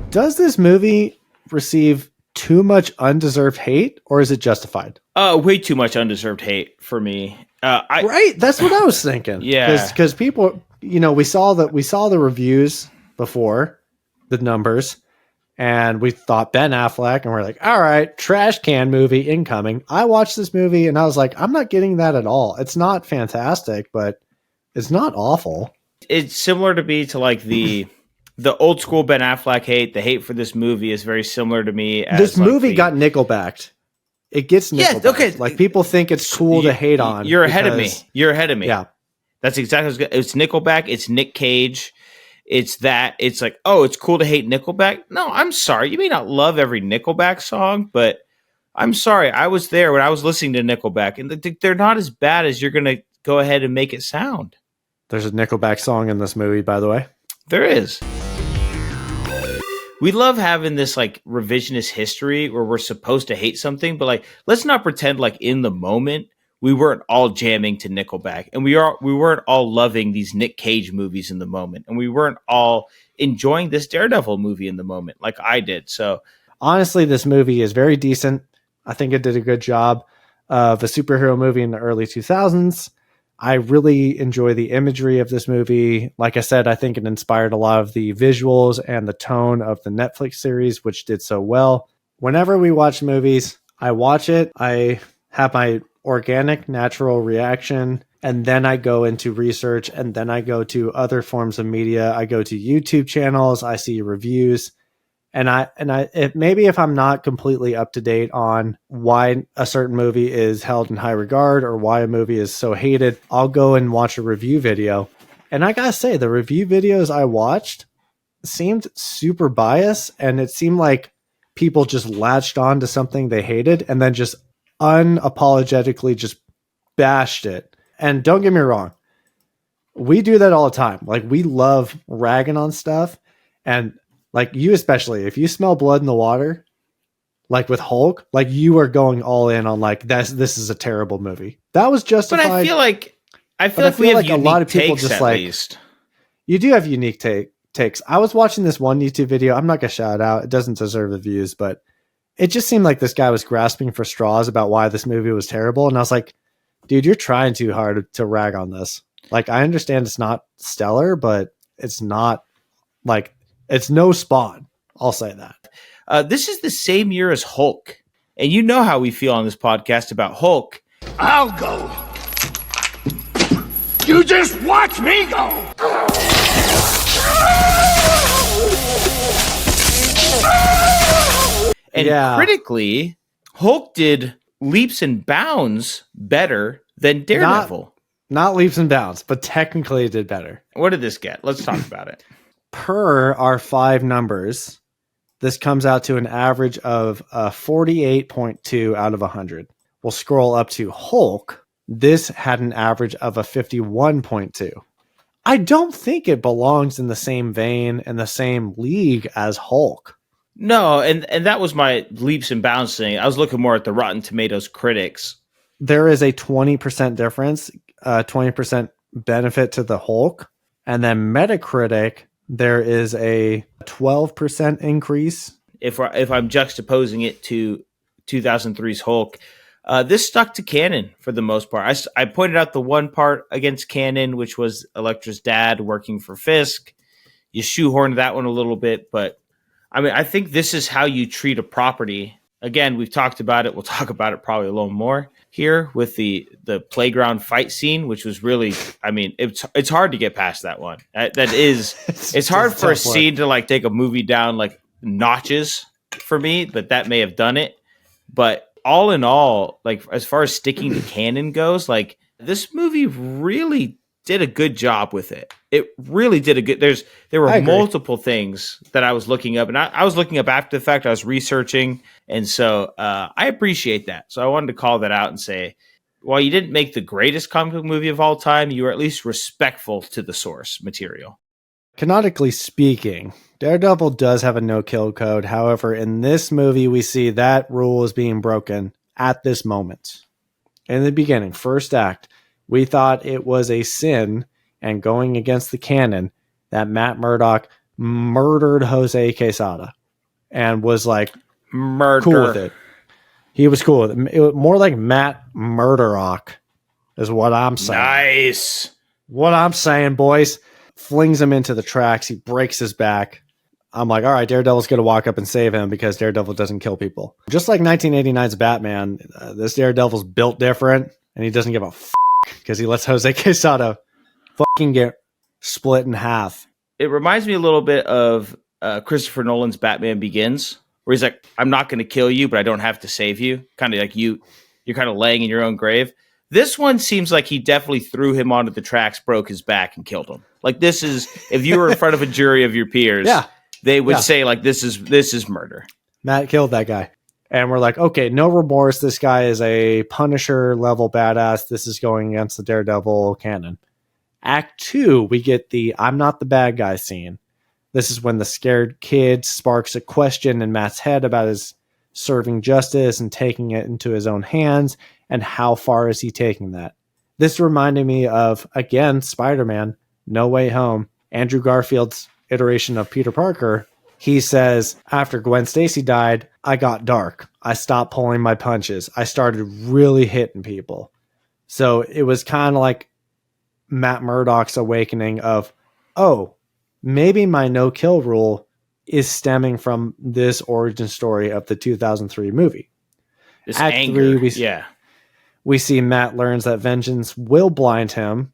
Does this movie receive too much undeserved hate, or is it justified? Way too much undeserved hate for me. Right? That's what I was thinking. Yeah. Because people, we saw the reviews before, the numbers, and we thought Ben Affleck, and we're like, all right, trash can movie incoming. I watched this movie, and I was like, I'm not getting that at all. It's not fantastic, but it's not awful. It's similar to me to like the old school Ben Affleck hate. The hate for this movie is very similar to me. This movie got Nickelbacked. It gets Nickelbacked. Yeah, okay. Like, people think it's cool to hate on. You're ahead of me. You're ahead of me. Yeah. That's exactly what it's Nickelback. It's Nick Cage. It's that. It's like, oh, it's cool to hate Nickelback. No, I'm sorry. You may not love every Nickelback song, but I'm sorry. I was there when I was listening to Nickelback, and they're not as bad as you're going to go ahead and make it sound. There's a Nickelback song in this movie, by the way. There is. We love having this like revisionist history where we're supposed to hate something, but like, let's not pretend like in the moment we weren't all jamming to Nickelback, and we weren't all loving these Nick Cage movies in the moment, and we weren't all enjoying this Daredevil movie in the moment like I did. So honestly, this movie is very decent. I think it did a good job of a superhero movie in the early 2000s. I really enjoy the imagery of this movie. Like I said, I think it inspired a lot of the visuals and the tone of the Netflix series, which did so well. Whenever we watch movies, I watch it. I have my organic, natural reaction, and then I go into research, and then I go to other forms of media. I go to YouTube channels. I see reviews. And if I'm not completely up to date on why a certain movie is held in high regard or why a movie is so hated, I'll go and watch a review video. And I gotta say, the review videos I watched seemed super biased, and it seemed like people just latched on to something they hated and then just unapologetically just bashed it. And don't get me wrong, we do that all the time. Like, we love ragging on stuff, and like, you especially, if you smell blood in the water, like with Hulk, like, you are going all in on like, this is a terrible movie. That was justified. But I feel like we have a lot of people just like, least. You do have unique takes. I was watching this one YouTube video. I'm not gonna shout it out. It doesn't deserve the views, but it just seemed like this guy was grasping for straws about why this movie was terrible. And I was like, dude, you're trying too hard to rag on this. Like, I understand it's not stellar, but it's not like, it's no Spawn. I'll say that. This is the same year as Hulk. And you know how we feel on this podcast about Hulk. I'll go. You just watch me go. And critically, Hulk did leaps and bounds better than Daredevil. Not leaps and bounds, but technically it did better. What did this get? Let's talk about it. Per our 5 numbers, this comes out to an average of 48.2 out of 100. We'll scroll up to Hulk. This had an average of a 51.2. I don't think it belongs in the same vein and the same league as Hulk. No, and that was my leaps and bounds thing. I was looking more at the Rotten Tomatoes critics. There is a 20% difference, 20% benefit to the Hulk. And then Metacritic, there is a 12% increase. If I'm juxtaposing it to 2003's Hulk, this stuck to canon for the most part. I pointed out the one part against canon, which was Elektra's dad working for Fisk. You shoehorned that one a little bit, but I mean, I think this is how you treat a property. Again, we've talked about it. We'll talk about it probably a little more here with the playground fight scene, which was really, I mean, it's hard to get past that one. It's hard for a scene to like take a movie down like notches for me, but that may have done it. But all in all, like, as far as sticking to canon goes, like, this movie really did a good job with it. It really did a good. There were multiple things that I was looking up, and I was looking up after the fact. I was researching, and so I appreciate that. So I wanted to call that out and say, while you didn't make the greatest comic book movie of all time, you were at least respectful to the source material. Canonically speaking, Daredevil does have a no-kill code. However, in this movie, we see that rule is being broken at this moment. In the beginning, first act, we thought it was a sin and going against the canon that Matt Murdock murdered Jose Quesada. and was like Murder. cool with it. He was cool with it. It was more like Matt Murdock is what I'm saying. Nice. What I'm saying, boys. Flings him into the tracks. He breaks his back. I'm like, all right, Daredevil's going to walk up and save him because Daredevil doesn't kill people. Just like 1989's Batman, this Daredevil's built different, and he doesn't give a f*** because he lets Jose Quesada fucking get split in half. It reminds me a little bit of Christopher Nolan's Batman Begins, where he's like, I'm not going to kill you, but I don't have to save you. Kind of like you're kind of laying in your own grave. This one seems like he definitely threw him onto the tracks, broke his back, and killed him. Like this is, if you were in front of a jury of your peers, they would say like, this is murder. Matt killed that guy. And we're like, okay, no remorse. This guy is a Punisher level badass. This is going against the Daredevil canon. Act 2, we get the I'm not the bad guy scene. This is when the scared kid sparks a question in Matt's head about his serving justice and taking it into his own hands, and how far is he taking that? This reminded me of, again, Spider-Man, No Way Home. Andrew Garfield's iteration of Peter Parker. He says, after Gwen Stacy died, I got dark. I stopped pulling my punches. I started really hitting people. So it was kind of like Matt Murdock's awakening of, oh, maybe my no-kill rule is stemming from this origin story of the 2003 movie. This Act anger. 3, we see Matt learns that vengeance will blind him,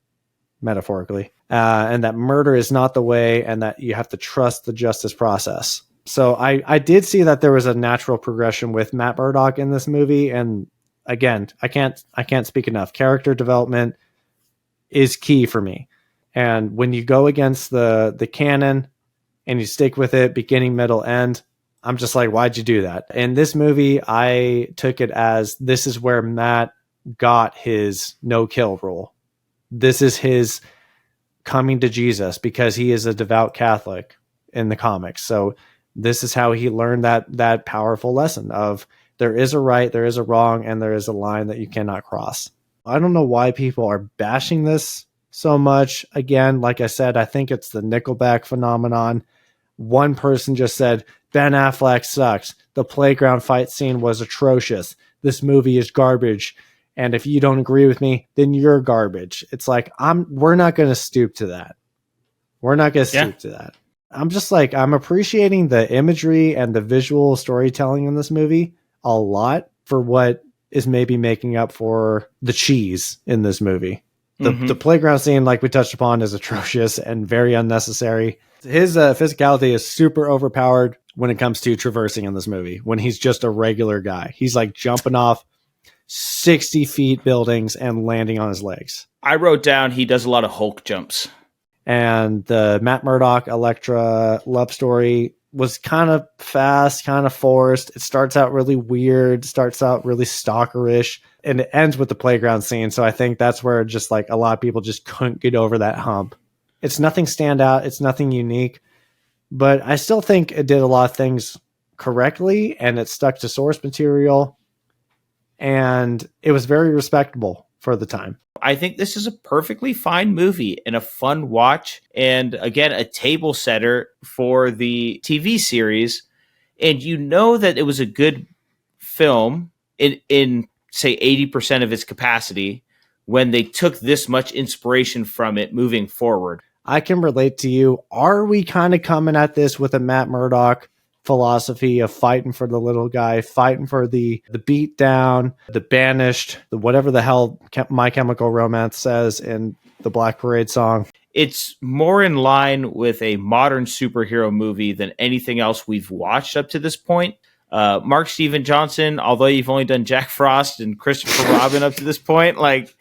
metaphorically, and that murder is not the way, and that you have to trust the justice process. So I did see that there was a natural progression with Matt Murdock in this movie, and again, I can't speak enough. Character development is key for me. And when you go against the canon and you stick with it, beginning, middle, end, I'm just like, why'd you do that? In this movie, I took it as this is where Matt got his no-kill rule. This is his coming to Jesus because he is a devout Catholic in the comics. So this is how he learned that powerful lesson of there is a right, there is a wrong, and there is a line that you cannot cross. I don't know why people are bashing this so much. Again, like I said, I think it's the Nickelback phenomenon. One person just said, Ben Affleck sucks. The playground fight scene was atrocious. This movie is garbage. And if you don't agree with me, then you're garbage. It's like, we're not going to stoop to that. We're not going to stoop to that. I'm just like, I'm appreciating the imagery and the visual storytelling in this movie a lot for what is maybe making up for the cheese in this movie. The playground scene, like we touched upon, is atrocious and very unnecessary. His physicality is super overpowered when it comes to traversing in this movie, when he's just a regular guy. He's like jumping off 60 feet buildings and landing on his legs. I wrote down he does a lot of Hulk jumps. And the Matt Murdock Elektra love story was kind of fast, kind of forced. It starts out really weird, starts out really stalkerish, and it ends with the playground scene. So I think that's where just like a lot of people just couldn't get over that hump. It's nothing standout. It's nothing unique, but I still think it did a lot of things correctly, and it stuck to source material, and it was very respectable for the time. I think this is a perfectly fine movie and a fun watch, and again, a table setter for the TV series. And you know that it was a good film in say 80% of its capacity when they took this much inspiration from it moving forward. I can relate to you. Are we kind of coming at this with a Matt Murdock philosophy of fighting for the little guy, fighting for the beat down, the banished, the whatever the hell My Chemical Romance says in the Black Parade song? It's more in line with a modern superhero movie than anything else we've watched up to this point. Mark Steven Johnson, although you've only done Jack Frost and Christopher Robin up to this point, like,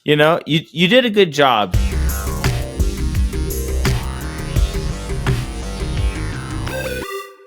you know, you did a good job.